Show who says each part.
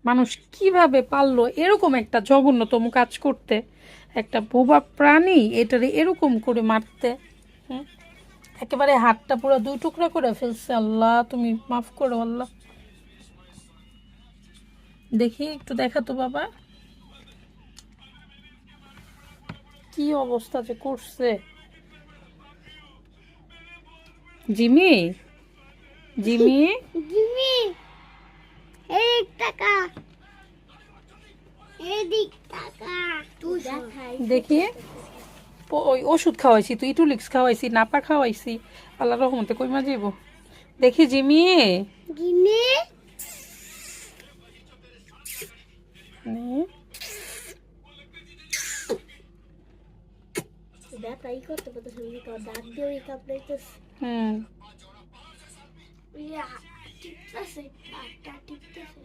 Speaker 1: মানুষ কিভাবে পারলো এরকম একটা জঘন্যতম কাজ করতে, একটা বোবা প্রাণী এটারে এরকম করে মারতে। হুম, একেবারে হাতটা পুরো দুই টুকরা করে ফেলছে। আল্লাহ তুমি মাফ করো আল্লাহ। দেখি একটু দেখা তো বাবা, কি অবস্থা যে করছে। জিমি, জিমি,
Speaker 2: জিমি, এদিক তাকা, এদিক তাকা। তুই দেখাই
Speaker 1: দেখি ওই ওষুধ খাওয়াইছি, তুই ইটুলিক্স খাওয়াইছি, নাপা খাওয়াইছি, আল্লাহ রহমতে কইমা যাইব। দেখি জিমি,
Speaker 2: জিমি,
Speaker 1: নে।
Speaker 2: দেখাই করতে পারতো সামনে তো দাঁত দিয়ে ওই কাপড়াইতেছে।
Speaker 1: হুম,
Speaker 2: ইয়া টিপতেছে, দাঁতটা টিপতেছে।